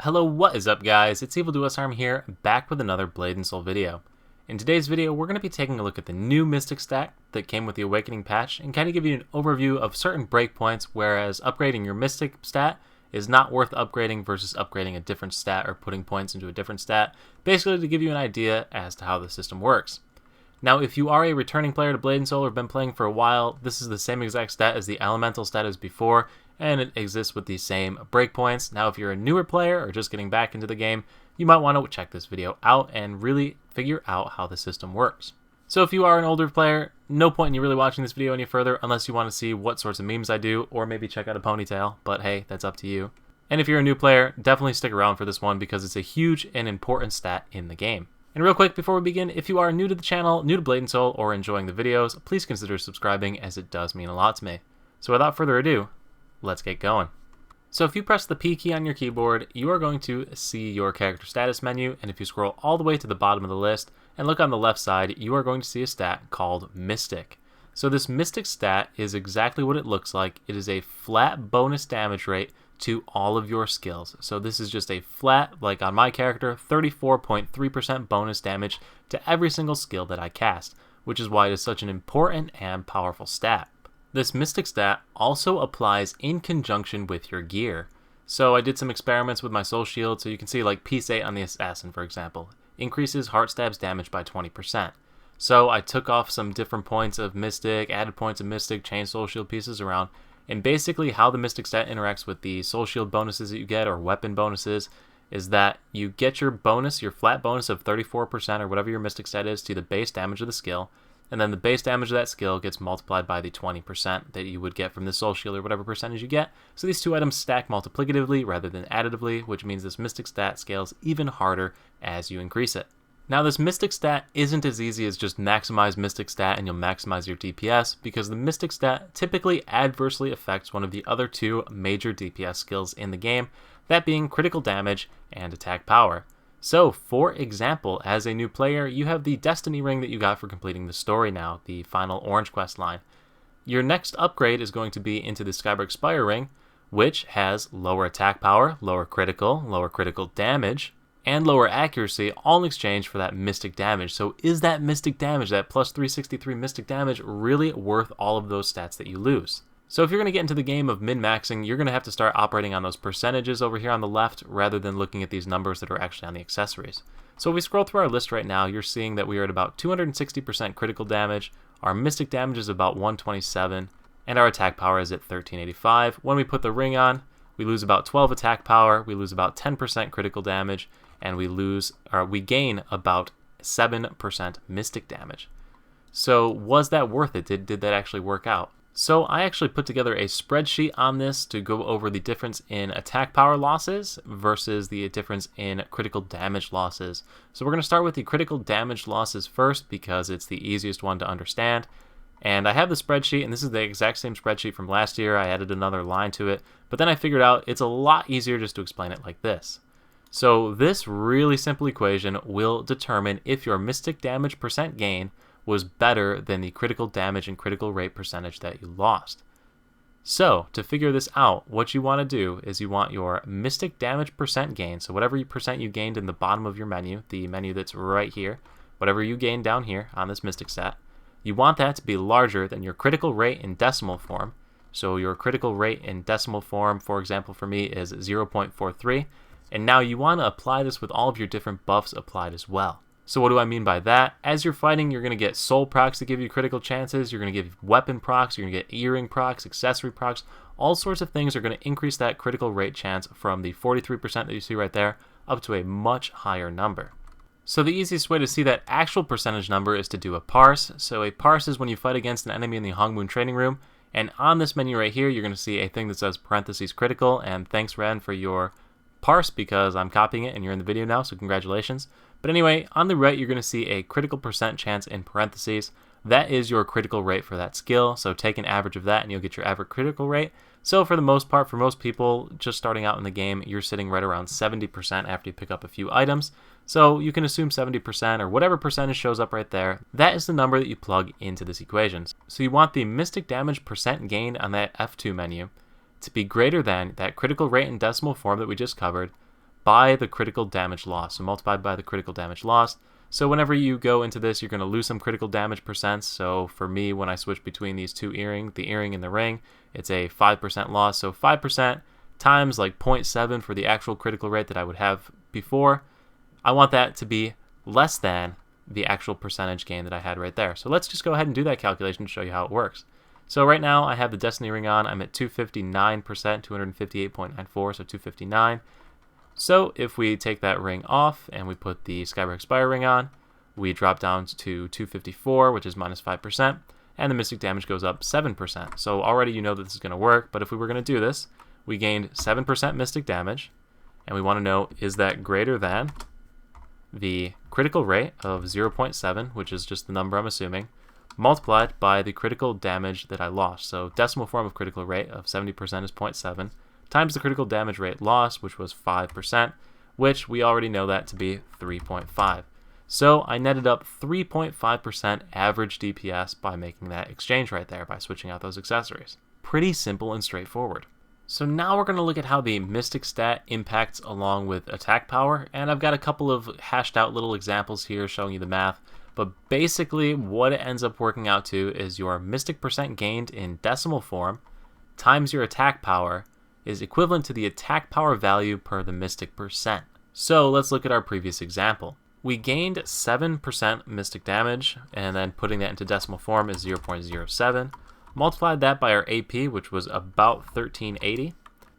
Hello, what is up guys? It's Evil Duos Arm here, back with another Blade and Soul video. In today's video, we're going to be taking a look at the new Mystic stat that came with the Awakening patch and kind of give you an overview of certain breakpoints, whereas upgrading your Mystic stat is not worth upgrading versus upgrading a different stat or putting points into a different stat, basically to give you an idea as to how the system works. Now, if you are a returning player to Blade and Soul or been playing for a while, this is the same exact stat as the Elemental stat as before, and it exists with the same breakpoints. Now, if you're a newer player or just getting back into the game, you might want to check this video out and really figure out how the system works. So if you are an older player, no point in you really watching this video any further unless you want to see what sorts of memes I do, or maybe check out a ponytail, but hey, that's up to you. And if you're a new player, definitely stick around for this one because it's a huge and important stat in the game. And real quick before we begin, if you are new to the channel, new to Blade and Soul, or enjoying the videos, please consider subscribing as it does mean a lot to me. So without further ado, let's get going. So if you press the P key on your keyboard, you are going to see your character status menu, and if you scroll all the way to the bottom of the list and look on the left side, you are going to see a stat called Mystic. So this Mystic stat is exactly what it looks like. It is a flat bonus damage rate to all of your skills. So this is just a flat, like on my character, 34.3% bonus damage to every single skill that I cast, which is why it is such an important and powerful stat. This Mystic stat also applies in conjunction with your gear. So I did some experiments with my soul shield, so you can see like Piece 8 on the assassin, for example, increases heart stabs damage by 20%. So I took off some different points of Mystic, added points of Mystic, changed soul shield pieces around, and basically how the Mystic stat interacts with the soul shield bonuses that you get, or weapon bonuses, is that you get your bonus, your flat bonus of 34% or whatever your Mystic stat is to the base damage of the skill, and then the base damage of that skill gets multiplied by the 20% that you would get from the soul shield or whatever percentage you get. So these two items stack multiplicatively rather than additively, which means this Mystic stat scales even harder as you increase it. Now this Mystic stat isn't as easy as just maximize Mystic stat and you'll maximize your DPS, because the Mystic stat typically adversely affects one of the other two major DPS skills in the game, that being critical damage and attack power. So, for example, as a new player, you have the Destiny Ring that you got for completing the story now, the final Orange Quest line. Your next upgrade is going to be into the Skybreak Spire Ring, which has lower attack power, lower critical damage, and lower accuracy, all in exchange for that Mystic damage. So is that Mystic damage, that plus 363 Mystic damage, really worth all of those stats that you lose? So if you're going to get into the game of min-maxing, you're going to have to start operating on those percentages over here on the left rather than looking at these numbers that are actually on the accessories. So if we scroll through our list right now, you're seeing that we are at about 260% critical damage, our Mystic damage is about 127, and our attack power is at 1385. When we put the ring on, we lose about 12 attack power, we lose about 10% critical damage, and we gain about 7% Mystic damage. So was that worth it? Did that actually work out? So I actually put together a spreadsheet on this to go over the difference in attack power losses versus the difference in critical damage losses. So we're going to start with the critical damage losses first because it's the easiest one to understand. And I have the spreadsheet, and this is the exact same spreadsheet from last year. I added another line to it, but then I figured out it's a lot easier just to explain it like this. So this really simple equation will determine if your Mystic damage percent gain was better than the critical damage and critical rate percentage that you lost. So to figure this out, what you want to do is you want your Mystic damage percent gain, so whatever percent you gained in the bottom of your menu, the menu that's right here, whatever you gained down here on this Mystic stat, you want that to be larger than your critical rate in decimal form. So your critical rate in decimal form, for example, for me is 0.43, and now you want to apply this with all of your different buffs applied as well. So what do I mean by that? As you're fighting, you're going to get soul procs that give you critical chances, you're going to get weapon procs, you're going to get earring procs, accessory procs, all sorts of things are going to increase that critical rate chance from the 43% that you see right there up to a much higher number. So the easiest way to see that actual percentage number is to do a parse. So a parse is when you fight against an enemy in the Hongmoon training room, and on this menu right here, you're going to see a thing that says parentheses critical, and thanks Ren for your parse because I'm copying it and you're in the video now, so congratulations. But anyway, on the right, you're going to see a critical percent chance in parentheses. That is your critical rate for that skill, so take an average of that and you'll get your average critical rate. So for the most part, for most people just starting out in the game, you're sitting right around 70% after you pick up a few items. So you can assume 70% or whatever percentage shows up right there. That is the number that you plug into this equation. So you want the Mystic damage percent gain on that F2 menu to be greater than that critical rate in decimal form that we just covered, by the critical damage loss, so multiplied by the critical damage loss. So whenever you go into this, you're going to lose some critical damage percents. So for me, when I switch between these two earrings, the earring and the ring, it's a 5% loss. So 5% times like 0.7 for the actual critical rate that I would have before. I want that to be less than the actual percentage gain that I had right there. So let's just go ahead and do that calculation to show you how it works. So right now I have the Destiny ring on. I'm at 259%, 258.94, so 259. So if we take that ring off and we put the Skybreak Spire ring on, we drop down to 254, which is minus 5%, and the mystic damage goes up 7%. So already you know that this is going to work, but if we were going to do this, we gained 7% mystic damage, and we want to know, is that greater than the critical rate of 0.7, which is just the number I'm assuming, multiplied by the critical damage that I lost. So decimal form of critical rate of 70% is 0.7, times the critical damage rate lost, which was 5%, which we already know that to be 3.5. So I netted up 3.5% average DPS by making that exchange right there, by switching out those accessories. Pretty simple and straightforward. So now we're going to look at how the Mystic stat impacts along with attack power, and I've got a couple of hashed out little examples here showing you the math, but basically what it ends up working out to is your Mystic percent gained in decimal form times your attack power is equivalent to the attack power value per the Mystic percent. So let's look at our previous example. We gained 7% Mystic damage, and then putting that into decimal form is 0.07. Multiplied that by our AP, which was about 1380,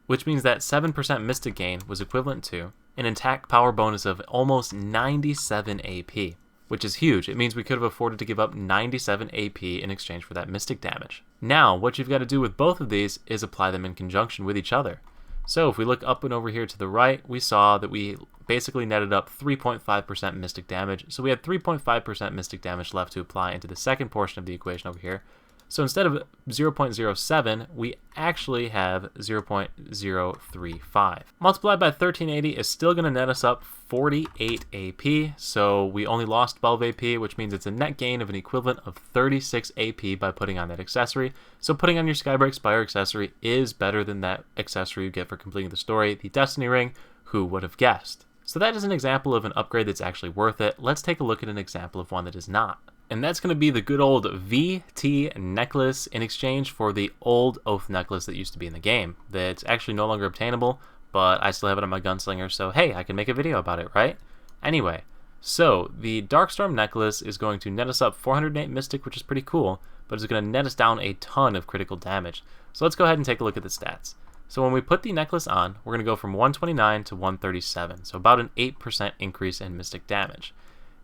which means that 7% Mystic gain was equivalent to an attack power bonus of almost 97 AP, which is huge. It means we could have afforded to give up 97 AP in exchange for that Mystic damage. Now, what you've got to do with both of these is apply them in conjunction with each other. So if we look up and over here to the right, we saw that we basically netted up 3.5% Mystic damage. So we had 3.5% Mystic damage left to apply into the second portion of the equation over here. So instead of 0.07, we actually have 0.035. Multiplied by 1380 is still going to net us up 48 AP, so we only lost 12 AP, which means it's a net gain of an equivalent of 36 AP by putting on that accessory. So putting on your Skybreak Spire accessory is better than that accessory you get for completing the story, the Destiny ring. Who would have guessed? So that is an example of an upgrade that's actually worth it. Let's take a look at an example of one that is not. And that's going to be the good old VT necklace in exchange for the old Oath necklace that used to be in the game. That's actually no longer obtainable, but I still have it on my gunslinger, so hey, I can make a video about it, right? Anyway, so the Darkstorm necklace is going to net us up 408 Mystic, which is pretty cool, but it's going to net us down a ton of critical damage. So let's go ahead and take a look at the stats. So when we put the necklace on, we're going to go from 129 to 137, so about an 8% increase in Mystic damage.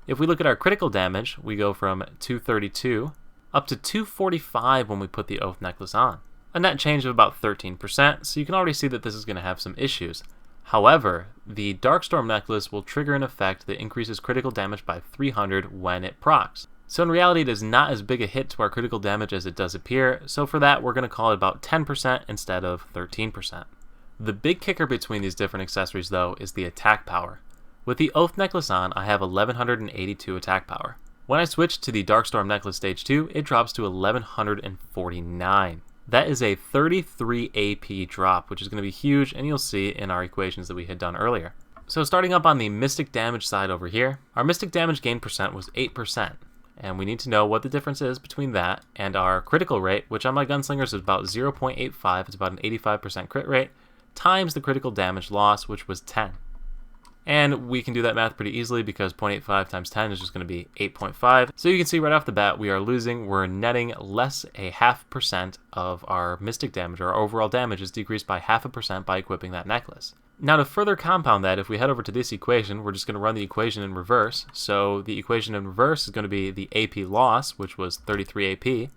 If we look at our critical damage, we go from 232 up to 245 when we put the Oath necklace on. A net change of about 13%, so you can already see that this is going to have some issues. However, the Darkstorm necklace will trigger an effect that increases critical damage by 300 when it procs. So in reality, it is not as big a hit to our critical damage as it does appear, so for that we're going to call it about 10% instead of 13%. The big kicker between these different accessories though is the attack power. With the Oath necklace on, I have 1182 attack power. When I switch to the Darkstorm necklace stage 2, it drops to 1149. That is a 33 AP drop, which is going to be huge, and you'll see in our equations that we had done earlier. So starting up on the Mystic damage side over here, our Mystic damage gain percent was 8%, and we need to know what the difference is between that and our critical rate, which on my gunslingers is about 0.85, it's about an 85% crit rate, times the critical damage loss, which was 10. And we can do that math pretty easily because 0.85 times 10 is just going to be 8.5. So you can see right off the bat we are losing. We're netting less a 0.5% of our Mystic damage, or our overall damage is decreased by 0.5% by equipping that necklace. Now to further compound that, if we head over to this equation, we're just going to run the equation in reverse. So the equation in reverse is going to be the AP loss, which was 33 AP,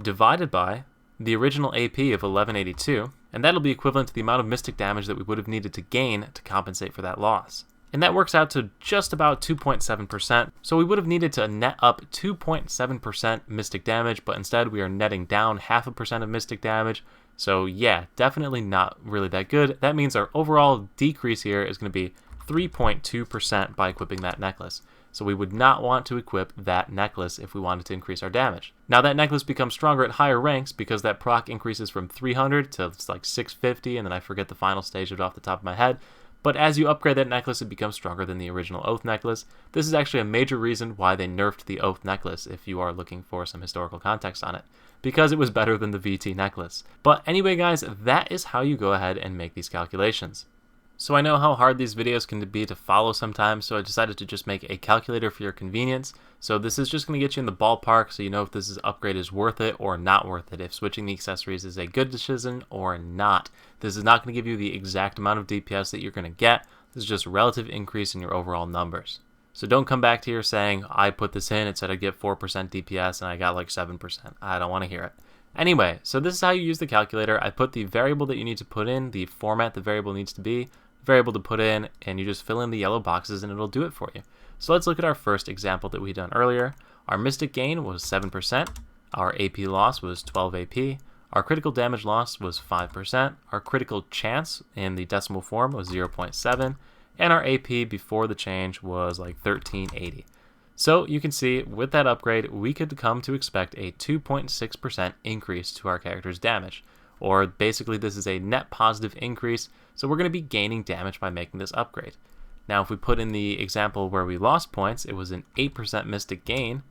divided by the original AP of 1182, and that'll be equivalent to the amount of Mystic damage that we would have needed to gain to compensate for that loss. And that works out to just about 2.7%, so we would have needed to net up 2.7% Mystic damage, but instead we are netting down 0.5% of Mystic damage, so yeah, definitely not really that good. That means our overall decrease here is going to be 3.2% by equipping that necklace. So we would not want to equip that necklace if we wanted to increase our damage. Now that necklace becomes stronger at higher ranks because that proc increases from 300 to like 650, and then I forget the final stage of it off the top of my head. But as you upgrade that necklace, it becomes stronger than the original Oath necklace. This is actually a major reason why they nerfed the Oath necklace, if you are looking for some historical context on it, because it was better than the VT necklace. But anyway guys, that is how you go ahead and make these calculations. So I know how hard these videos can be to follow sometimes, so I decided to just make a calculator for your convenience. So this is just going to get you in the ballpark so you know if this upgrade is worth it or not worth it, if switching the accessories is a good decision or not. This is not going to give you the exact amount of DPS that you're going to get. This is just a relative increase in your overall numbers. So don't come back to here saying, I put this in, it said I'd get 4% DPS and I got like 7%. I don't want to hear it. Anyway, so this is how you use the calculator. I put the variable that you need to put in, the format the variable needs to be, variable to put in, and you just fill in the yellow boxes and it'll do it for you. So let's look at our first example that we done earlier. Our mystic gain was 7%, our AP loss was 12 AP, our critical damage loss was 5%, our critical chance in the decimal form was 0.7, and our AP before the change was like 1380. So you can see with that upgrade, we could come to expect a 2.6% increase to our character's damage. Or basically this is a net positive increase, so we're going to be gaining damage by making this upgrade. Now if we put in the example where we lost points, it was an 8% mystic gain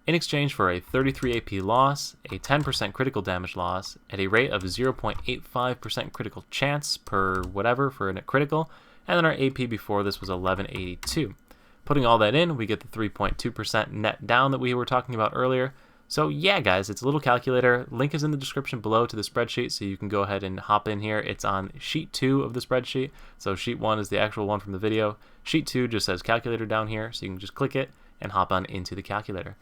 in exchange for a 33 AP loss, a 10% critical damage loss, at a rate of 0.85% critical chance per whatever for a critical, and then our AP before this was 1182. Putting all that in, we get the 3.2% net down that we were talking about earlier. So yeah guys, it's a little calculator. Link is in the description below to the spreadsheet, so you can go ahead and hop in here. It's on sheet 2 of the spreadsheet. So sheet 1 is the actual one from the video. Sheet 2 just says calculator down here, so you can just click it and hop on into the calculator.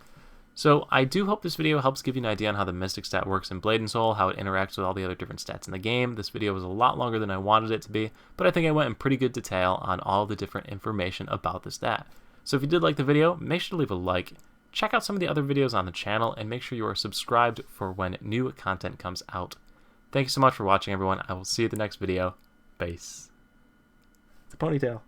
So I do hope this video helps give you an idea on how the Mystic stat works in Blade and Soul, how it interacts with all the other different stats in the game. This video was a lot longer than I wanted it to be, but I think I went in pretty good detail on all the different information about the stat. So if you did like the video, make sure to leave a like. Check out some of the other videos on the channel and make sure you are subscribed for when new content comes out. Thank you so much for watching, everyone. I will see you in the next video. Peace. It's a ponytail.